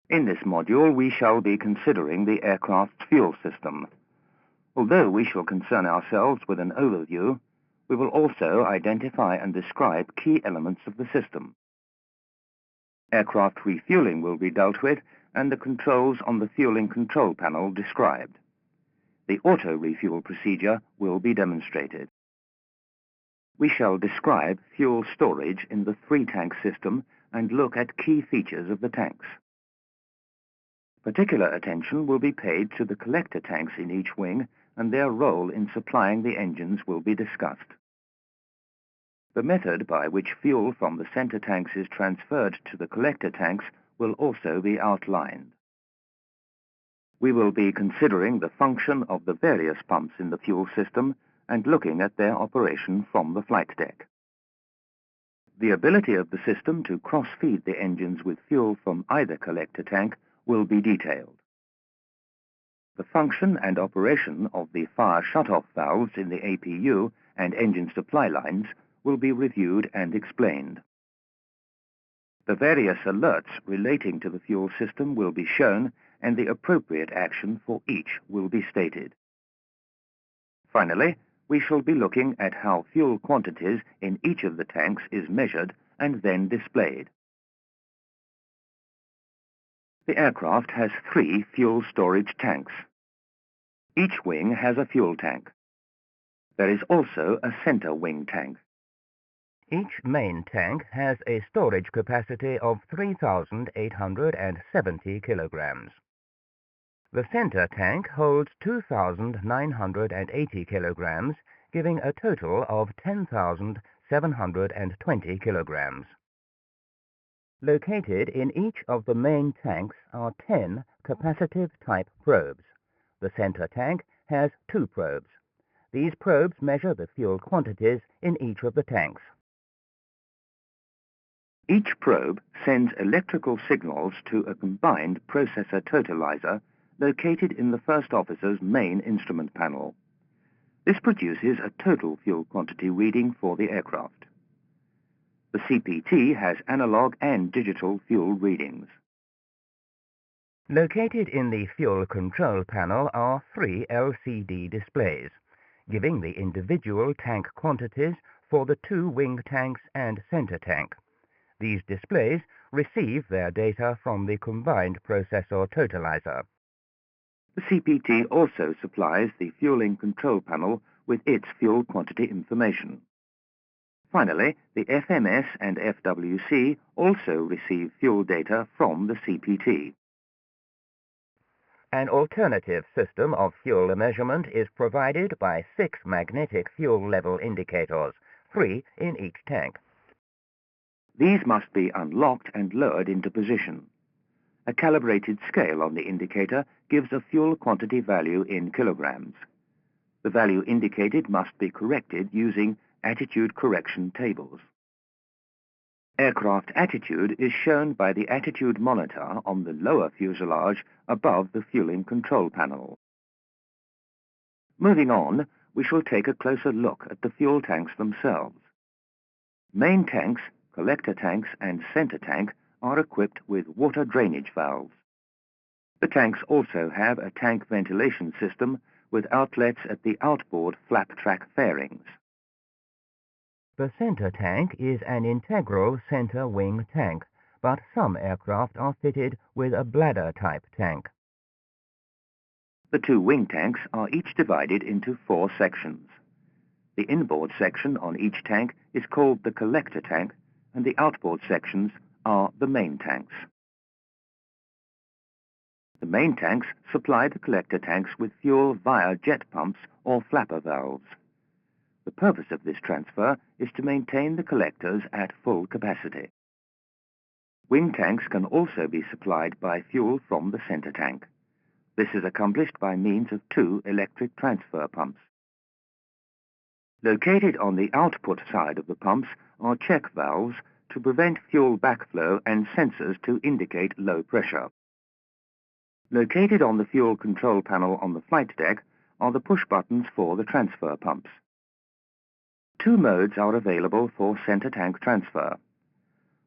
In this module, we shall be considering the aircraft's fuel system. Although we shall concern ourselves with an overview, we will also identify and describe key elements of the system. Aircraft refueling will be dealt with, and the controls on the fueling control panel described. The auto-refuel procedure will be demonstrated. We shall describe fuel storage in the three-tank system and look at key features of the tanks. Particular attention will be paid to the collector tanks in each wing, and their role in supplying the engines will be discussed. The method by which fuel from the center tanks is transferred to the collector tanks will also be outlined. We will be considering the function of the various pumps in the fuel system and looking at their operation from the flight deck. The ability of the system to cross-feed the engines with fuel from either collector tank will be detailed. The function and operation of the fire shut-off valves in the APU and engine supply lines will be reviewed and explained. The various alerts relating to the fuel system will be shown, and the appropriate action for each will be stated. Finally, we shall be looking at how fuel quantities in each of the tanks is measured and then displayed. The aircraft has 3 fuel storage tanks. Each wing has a fuel tank. There is also a center wing tank. Each main tank has a storage capacity of 3,870 kilograms. The center tank holds 2,980 kilograms, giving a total of 10,720 kilograms. Located in each of the main tanks are 10 capacitive type probes. The center tank has 2 probes. These probes measure the fuel quantities in each of the tanks. Each probe sends electrical signals to a combined processor totalizer located in the first officer's main instrument panel. This produces a total fuel quantity reading for the aircraft. The CPT has analog and digital fuel readings. Located in the fuel control panel are 3 LCD displays, giving the individual tank quantities for the 2 wing tanks and center tank. These displays receive their data from the combined processor totalizer. The CPT also supplies the fueling control panel with its fuel quantity information. Finally, the FMS and FWC also receive fuel data from the CPT. An alternative system of fuel measurement is provided by 6 magnetic fuel level indicators, 3 in each tank. These must be unlocked and lowered into position. A calibrated scale on the indicator gives a fuel quantity value in kilograms. The value indicated must be corrected using attitude correction tables. Aircraft attitude is shown by the attitude monitor on the lower fuselage above the fueling control panel. Moving on, we shall take a closer look at the fuel tanks themselves. Main tanks, collector tanks, and center tank are equipped with water drainage valves. The tanks also have a tank ventilation system with outlets at the outboard flap track fairings. The center tank is an integral center wing tank, but some aircraft are fitted with a bladder-type tank. The 2 wing tanks are each divided into 4 sections. The inboard section on each tank is called the collector tank, and the outboard sections are the main tanks. The main tanks supply the collector tanks with fuel via jet pumps or flapper valves. The purpose of this transfer is to maintain the collectors at full capacity. Wing tanks can also be supplied by fuel from the center tank. This is accomplished by means of 2 electric transfer pumps. Located on the output side of the pumps are check valves to prevent fuel backflow and sensors to indicate low pressure. Located on the fuel control panel on the flight deck are the push buttons for the transfer pumps. 2 modes are available for center tank transfer.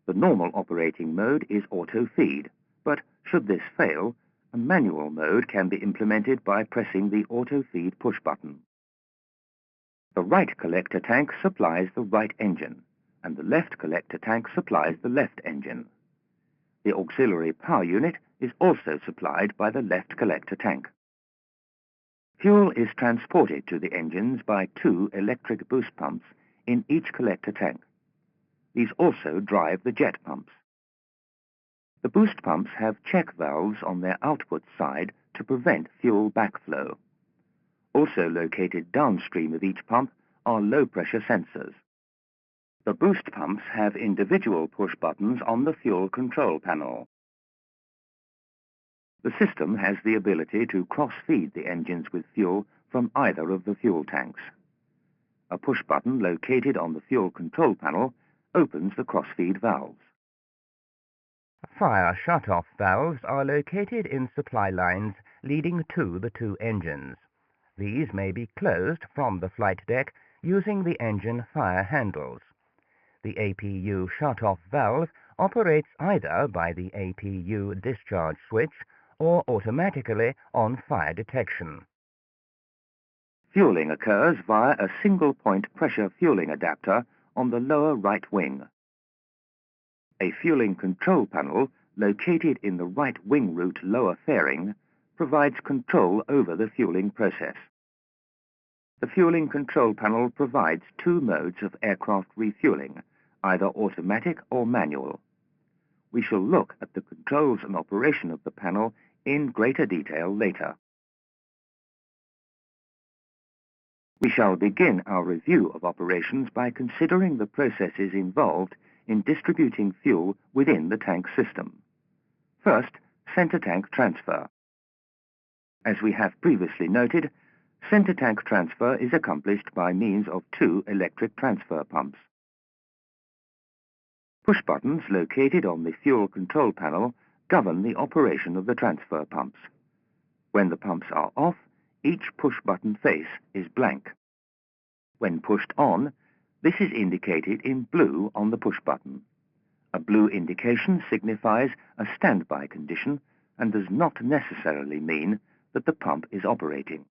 The normal operating mode is auto feed, but should this fail, a manual mode can be implemented by pressing the auto-feed push button. The right collector tank supplies the right engine, and the left collector tank supplies the left engine. The auxiliary power unit is also supplied by the left collector tank. Fuel is transported to the engines by 2 electric boost pumps in each collector tank. These also drive the jet pumps. The boost pumps have check valves on their output side to prevent fuel backflow. Also located downstream of each pump are low-pressure sensors. The boost pumps have individual push buttons on the fuel control panel. The system has the ability to cross-feed the engines with fuel from either of the fuel tanks. A push button located on the fuel control panel opens the cross-feed valves. Fire shut-off valves are located in supply lines leading to the 2 engines. These may be closed from the flight deck using the engine fire handles. The APU shut-off valve operates either by the APU discharge switch or automatically on fire detection. Fueling occurs via a single-point pressure fueling adapter on the lower right wing. A fueling control panel located in the right wing root lower fairing provides control over the fueling process. The fueling control panel provides 2 modes of aircraft refueling, either automatic or manual. We shall look at the controls and operation of the panel in greater detail later. We shall begin our review of operations by considering the processes involved in distributing fuel within the tank system. First, center tank transfer. As we have previously noted, center tank transfer is accomplished by means of 2 electric transfer pumps. Push buttons located on the fuel control panel govern the operation of the transfer pumps. When the pumps are off, each push button face is blank. When pushed on, this is indicated in blue on the push button. A blue indication signifies a standby condition and does not necessarily mean that the pump is operating.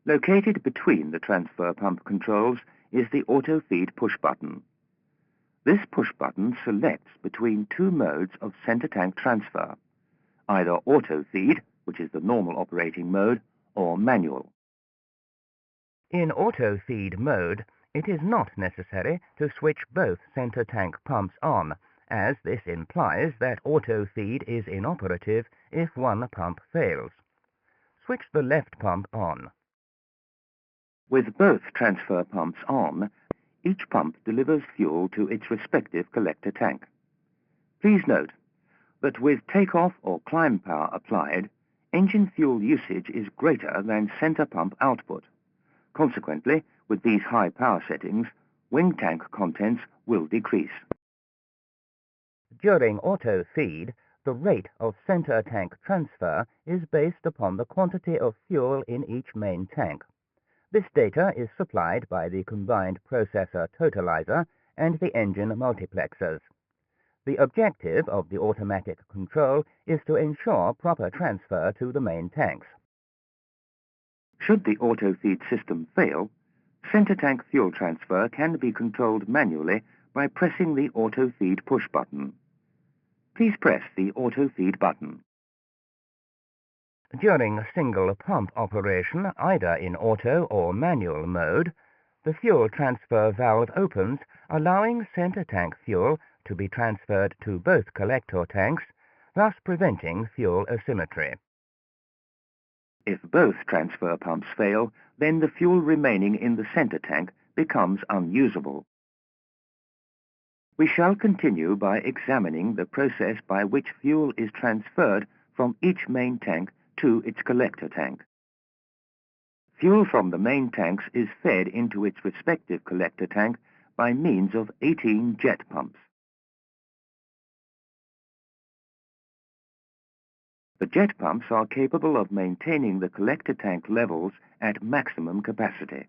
Located between the transfer pump controls is the auto-feed push button. This push button selects between 2 modes of center tank transfer, either auto-feed, which is the normal operating mode, or manual. In auto-feed mode, it is not necessary to switch both center tank pumps on, as this implies that auto-feed is inoperative if one pump fails. Switch the left pump on. With both transfer pumps on, each pump delivers fuel to its respective collector tank. Please note that with takeoff or climb power applied, engine fuel usage is greater than center pump output. Consequently, with these high power settings, wing tank contents will decrease. During auto-feed, the rate of center tank transfer is based upon the quantity of fuel in each main tank. This data is supplied by the combined processor totalizer and the engine multiplexers. The objective of the automatic control is to ensure proper transfer to the main tanks. Should the auto-feed system fail, center tank fuel transfer can be controlled manually by pressing the auto-feed push button. Please press the auto-feed button. During single pump operation, either in auto or manual mode, the fuel transfer valve opens, allowing center tank fuel to be transferred to both collector tanks, thus preventing fuel asymmetry. If both transfer pumps fail, then the fuel remaining in the center tank becomes unusable. We shall continue by examining the process by which fuel is transferred from each main tank to its collector tank. Fuel from the main tanks is fed into its respective collector tank by means of 18 jet pumps. The jet pumps are capable of maintaining the collector tank levels at maximum capacity.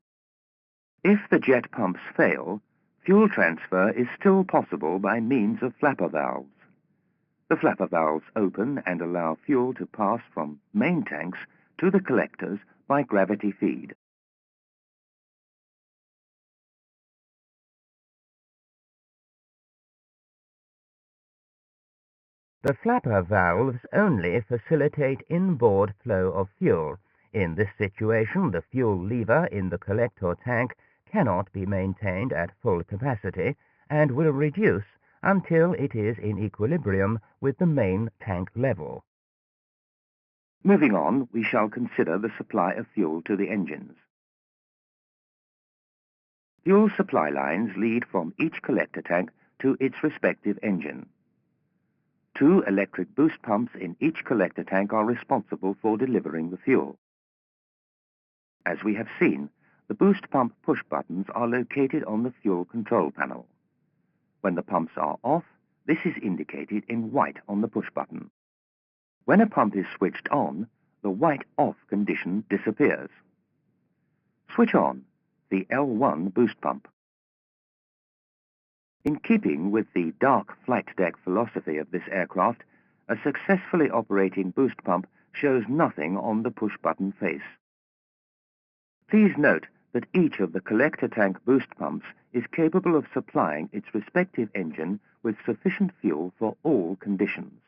If the jet pumps fail, fuel transfer is still possible by means of flapper valves. The flapper valves open and allow fuel to pass from main tanks to the collectors by gravity feed. The flapper valves only facilitate inboard flow of fuel. In this situation, the fuel lever in the collector tank cannot be maintained at full capacity and will reduce until it is in equilibrium with the main tank level. Moving on, we shall consider the supply of fuel to the engines. Fuel supply lines lead from each collector tank to its respective engine. 2 electric boost pumps in each collector tank are responsible for delivering the fuel. As we have seen, the boost pump push buttons are located on the fuel control panel. When the pumps are off, this is indicated in white on the push button. When a pump is switched on, the white off condition disappears. Switch on the L1 boost pump. In keeping with the dark flight deck philosophy of this aircraft, a successfully operating boost pump shows nothing on the push button face. Please note that each of the collector tank boost pumps is capable of supplying its respective engine with sufficient fuel for all conditions.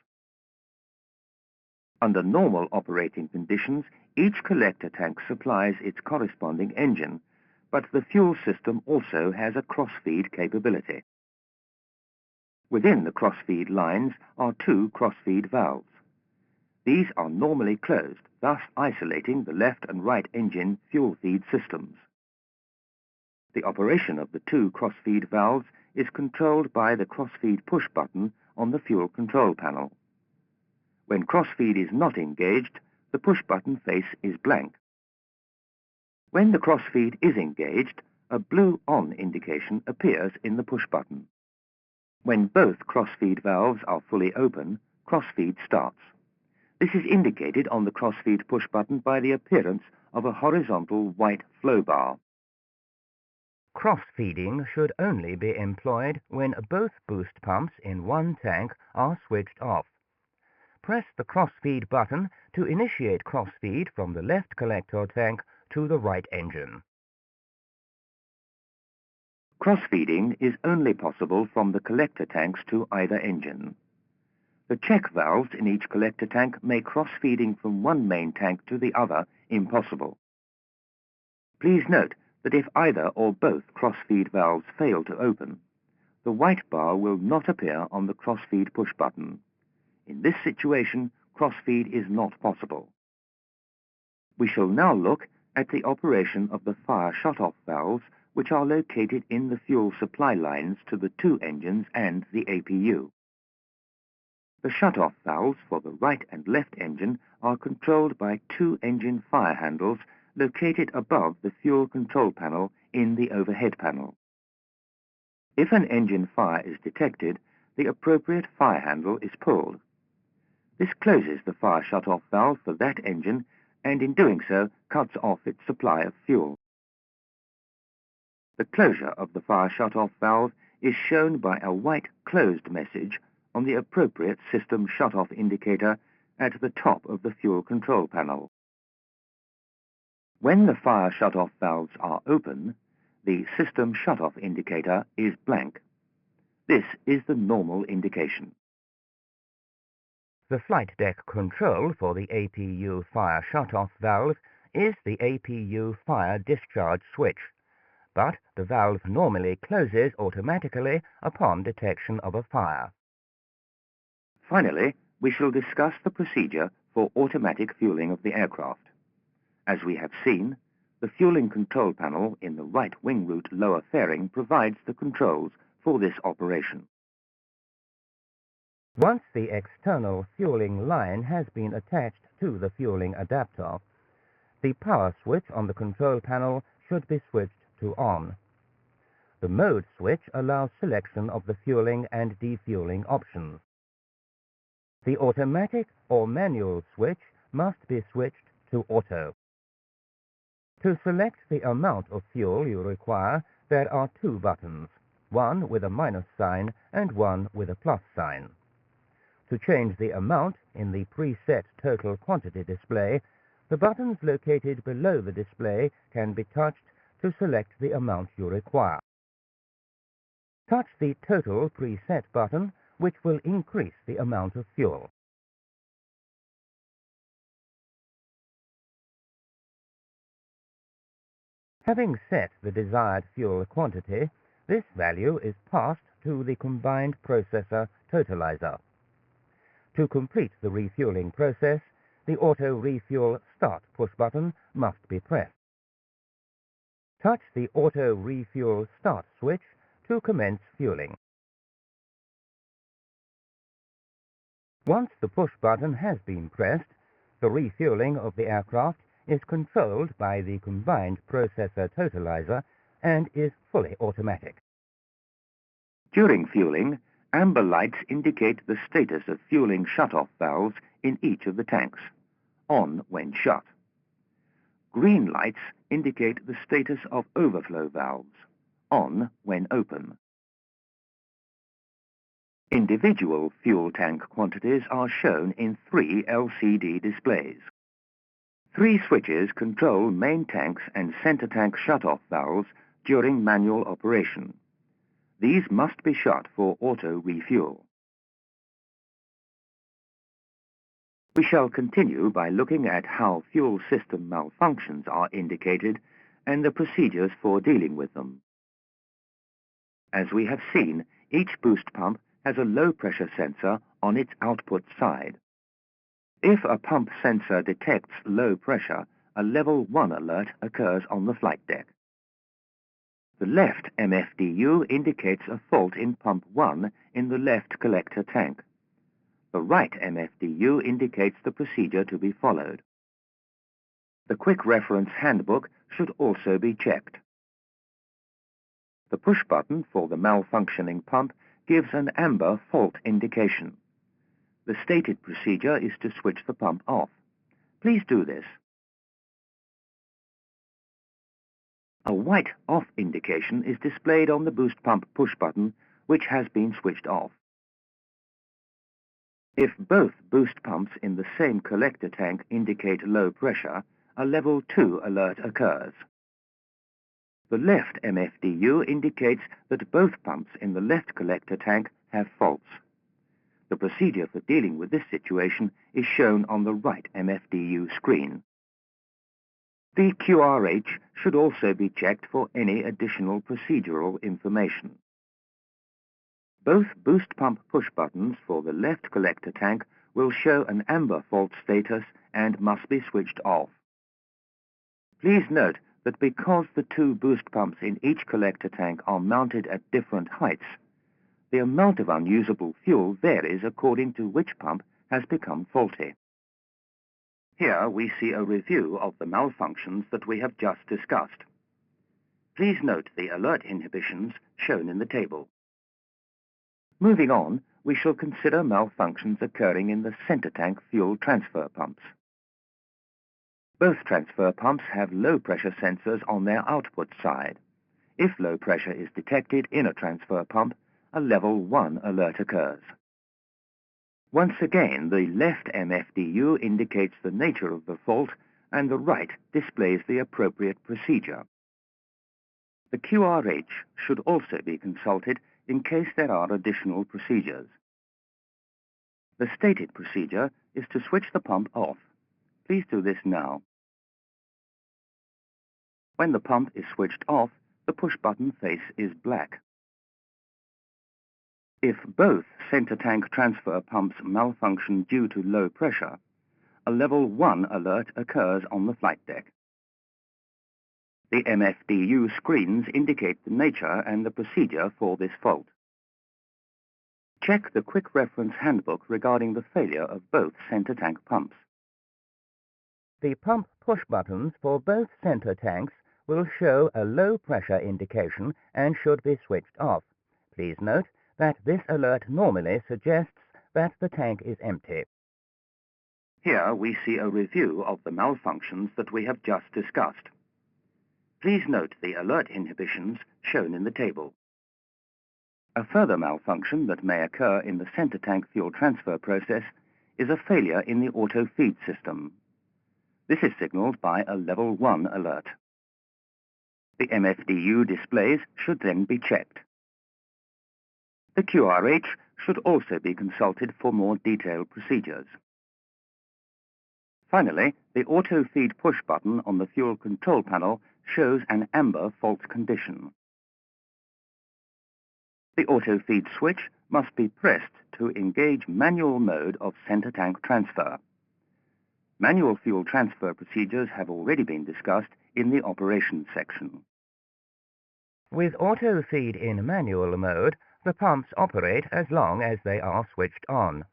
Under normal operating conditions, each collector tank supplies its corresponding engine, but the fuel system also has a cross-feed capability. Within the cross-feed lines are 2 cross-feed valves. These are normally closed, thus isolating the left and right engine fuel feed systems. The operation of the 2 cross-feed valves is controlled by the cross-feed push button on the fuel control panel. When cross-feed is not engaged, the push button face is blank. When the cross-feed is engaged, a blue on indication appears in the push button. When both cross-feed valves are fully open, cross-feed starts. This is indicated on the cross-feed push button by the appearance of a horizontal white flow bar. Cross-feeding should only be employed when both boost pumps in one tank are switched off. Press the cross-feed button to initiate cross-feed from the left collector tank to the right engine. Cross-feeding is only possible from the collector tanks to either engine. The check valves in each collector tank make cross-feeding from one main tank to the other impossible. Please note that if either or both cross-feed valves fail to open, the white bar will not appear on the cross-feed push button. In this situation, cross-feed is not possible. We shall now look at the operation of the fire shut-off valves, which are located in the fuel supply lines to the 2 engines and the APU. The shut-off valves for the right and left engine are controlled by 2 engine fire handles located above the fuel control panel in the overhead panel. If an engine fire is detected, the appropriate fire handle is pulled. This closes the fire shut-off valve for that engine and in doing so cuts off its supply of fuel. The closure of the fire shut-off valve is shown by a white closed message on the appropriate system shut-off indicator at the top of the fuel control panel. When the fire shut-off valves are open, the system shut-off indicator is blank. This is the normal indication. The flight deck control for the APU fire shut-off valve is the APU fire discharge switch, but the valve normally closes automatically upon detection of a fire. Finally, we shall discuss the procedure for automatic fueling of the aircraft. As we have seen, the fueling control panel in the right wing root lower fairing provides the controls for this operation. Once the external fueling line has been attached to the fueling adapter, the power switch on the control panel should be switched to on. The mode switch allows selection of the fueling and defueling options. The automatic or manual switch must be switched to auto. To select the amount of fuel you require, there are 2 buttons, one with a minus sign and one with a plus sign. To change the amount in the preset total quantity display, the buttons located below the display can be touched to select the amount you require. Touch the Total Preset button, which will increase the amount of fuel. Having set the desired fuel quantity, this value is passed to the combined processor totalizer. To complete the refueling process, the Auto Refuel Start push button must be pressed. Touch the Auto Refuel Start switch to commence fueling. Once the push button has been pressed, the refueling of the aircraft is controlled by the combined processor totalizer and is fully automatic. During fueling, amber lights indicate the status of fueling shut-off valves in each of the tanks, on when shut. Green lights indicate the status of overflow valves, on when open. Individual fuel tank quantities are shown in 3 LCD displays. 3 switches control main tanks and center tank shut-off valves during manual operation. These must be shut for auto refuel. We shall continue by looking at how fuel system malfunctions are indicated and the procedures for dealing with them. As we have seen, each boost pump has a low-pressure sensor on its output side. If a pump sensor detects low pressure, a level 1 alert occurs on the flight deck. The left MFDU indicates a fault in pump 1 in the left collector tank. The right MFDU indicates the procedure to be followed. The Quick Reference Handbook should also be checked. The push button for the malfunctioning pump gives an amber fault indication. The stated procedure is to switch the pump off. Please do this. A white off indication is displayed on the boost pump push button, which has been switched off. If both boost pumps in the same collector tank indicate low pressure, a level 2 alert occurs. The left MFDU indicates that both pumps in the left collector tank have faults. The procedure for dealing with this situation is shown on the right MFDU screen. The QRH should also be checked for any additional procedural information. Both boost pump push buttons for the left collector tank will show an amber fault status and must be switched off. Please note that because the 2 boost pumps in each collector tank are mounted at different heights, the amount of unusable fuel varies according to which pump has become faulty. Here we see a review of the malfunctions that we have just discussed. Please note the alert inhibitions shown in the table. Moving on, we shall consider malfunctions occurring in the center tank fuel transfer pumps. Both transfer pumps have low-pressure sensors on their output side. If low pressure is detected in a transfer pump, a level 1 alert occurs. Once again, the left MFDU indicates the nature of the fault and the right displays the appropriate procedure. The QRH should also be consulted in case there are additional procedures. The stated procedure is to switch the pump off. Please do this now. When the pump is switched off, the push button face is black. If both center tank transfer pumps malfunction due to low pressure, a level 1 alert occurs on the flight deck. The MFDU screens indicate the nature and the procedure for this fault. Check the Quick Reference Handbook regarding the failure of both center tank pumps. The pump push buttons for both center tanks will show a low pressure indication and should be switched off. Please note that this alert normally suggests that the tank is empty. Here we see a review of the malfunctions that we have just discussed. Please note the alert inhibitions shown in the table. A further malfunction that may occur in the center tank fuel transfer process is a failure in the auto feed system. This is signaled by a level 1 alert. The MFDU displays should then be checked. The QRH should also be consulted for more detailed procedures. Finally, the auto feed push button on the fuel control panel shows an amber fault condition. The auto feed switch must be pressed to engage manual mode of center tank transfer. Manual fuel transfer procedures have already been discussed in the operations section. With auto feed in manual mode, the pumps operate as long as they are switched on.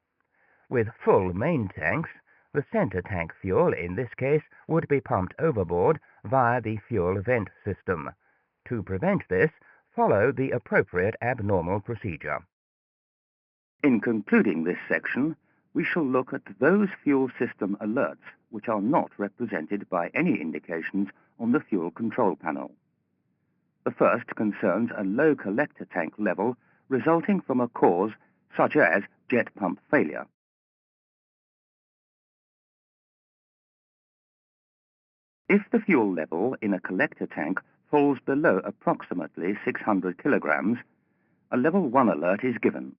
With full main tanks, the center tank fuel in this case would be pumped overboard via the fuel vent system. To prevent this, follow the appropriate abnormal procedure. In concluding this section, we shall look at those fuel system alerts which are not represented by any indications on the fuel control panel. The first concerns a low collector tank level resulting from a cause such as jet pump failure. If the fuel level in a collector tank falls below approximately 600 kilograms, a level 1 alert is given.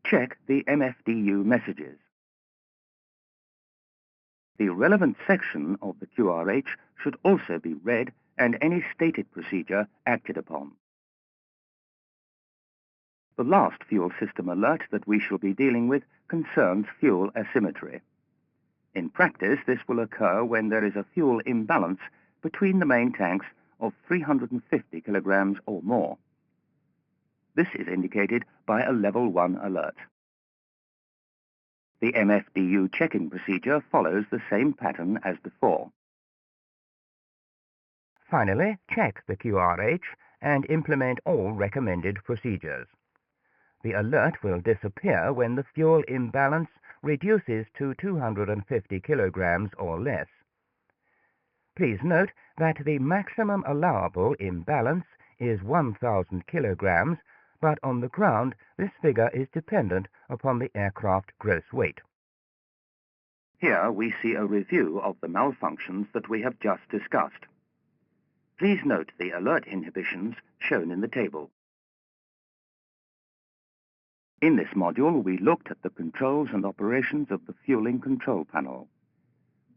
Check the MFDU messages. The relevant section of the QRH should also be read and any stated procedure acted upon. The last fuel system alert that we shall be dealing with concerns fuel asymmetry. In practice, this will occur when there is a fuel imbalance between the main tanks of 350 kilograms or more. This is indicated by a level 1 alert. The MFDU checking procedure follows the same pattern as before. Finally, check the QRH and implement all recommended procedures. The alert will disappear when the fuel imbalance reduces to 250 kilograms or less. Please note that the maximum allowable imbalance is 1,000 kilograms, but on the ground this figure is dependent upon the aircraft gross weight. Here we see a review of the malfunctions that we have just discussed. Please note the alert inhibitions shown in the table. In this module, we looked at the controls and operations of the fueling control panel.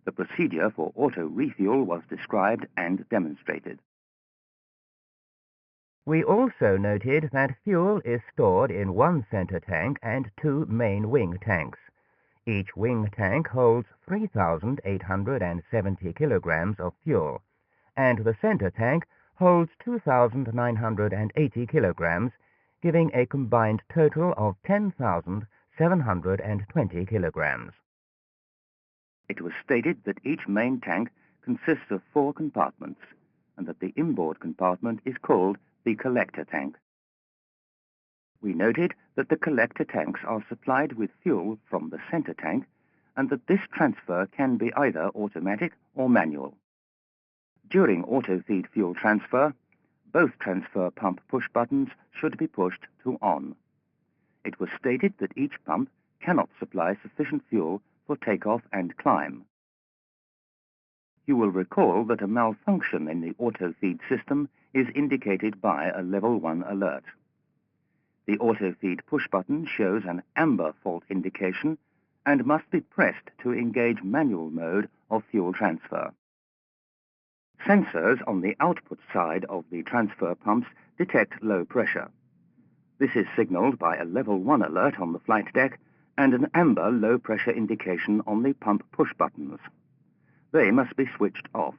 The procedure for auto refuel was described and demonstrated. We also noted that fuel is stored in one center tank and two main wing tanks. Each wing tank holds 3,870 kilograms of fuel, and the center tank holds 2,980 kilograms, giving a combined total of 10,720 kilograms. It was stated that each main tank consists of 4 compartments, and that the inboard compartment is called the collector tank. We noted that the collector tanks are supplied with fuel from the center tank, and that this transfer can be either automatic or manual. During auto-feed fuel transfer, both transfer pump push buttons should be pushed to on. It was stated that each pump cannot supply sufficient fuel for takeoff and climb. You will recall that a malfunction in the auto-feed system is indicated by a level 1 alert. The auto-feed push button shows an amber fault indication and must be pressed to engage manual mode of fuel transfer. Sensors on the output side of the transfer pumps detect low pressure. This is signaled by a level 1 alert on the flight deck and an amber low pressure indication on the pump push buttons. They must be switched off.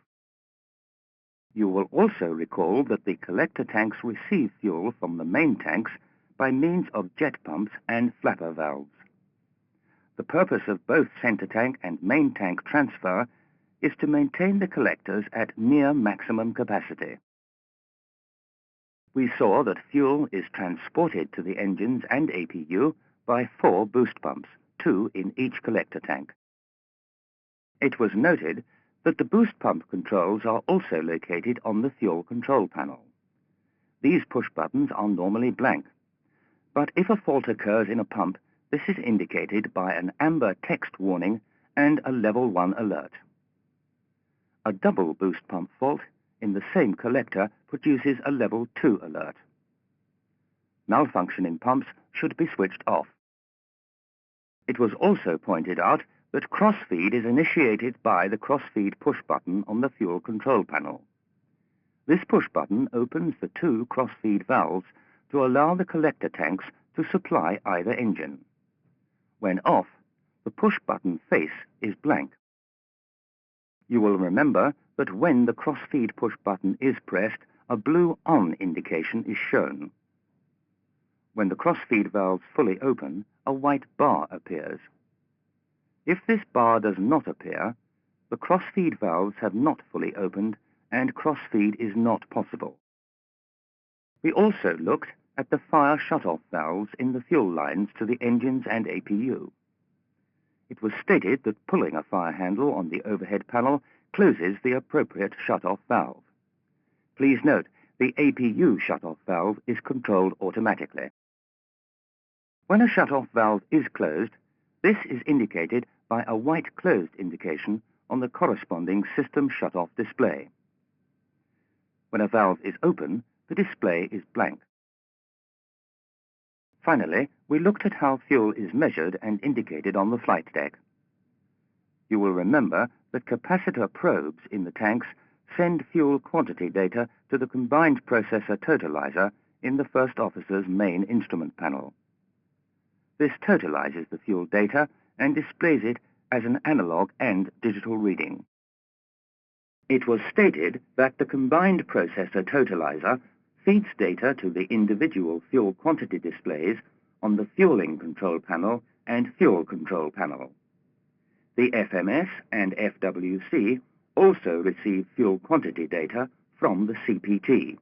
You will also recall that the collector tanks receive fuel from the main tanks by means of jet pumps and flapper valves. The purpose of both center tank and main tank transfer is to maintain the collectors at near maximum capacity. We saw that fuel is transported to the engines and APU by 4 boost pumps, 2 in each collector tank. It was noted that the boost pump controls are also located on the fuel control panel. these push buttons are normally blank, but if a fault occurs in a pump, this is indicated by an amber text warning and a level 1 alert. A double boost pump fault in the same collector produces a level 2 alert. Malfunction in pumps should be switched off. It was also pointed out that crossfeed is initiated by the crossfeed push button on the fuel control panel. This push button opens the 2 crossfeed valves to allow the collector tanks to supply either engine. When off, the push button face is blank. You will remember that when the crossfeed push button is pressed, a blue on indication is shown. When the crossfeed valves fully open, a white bar appears. If this bar does not appear, the crossfeed valves have not fully opened and crossfeed is not possible. We also looked at the fire shut-off valves in the fuel lines to the engines and APU. It was stated that pulling a fire handle on the overhead panel closes the appropriate shut-off valve. Please note, the APU shut-off valve is controlled automatically. When a shut-off valve is closed, this is indicated by a white closed indication on the corresponding system shut-off display. When a valve is open, the display is blank. Finally, we looked at how fuel is measured and indicated on the flight deck. You will remember that capacitor probes in the tanks send fuel quantity data to the combined processor totalizer in the first officer's main instrument panel. This totalizes the fuel data and displays it as an analog and digital reading. It was stated that the combined processor totalizer feeds data to the individual fuel quantity displays on the fueling control panel and fuel control panel. The FMS and FWC also receive fuel quantity data from the CPT.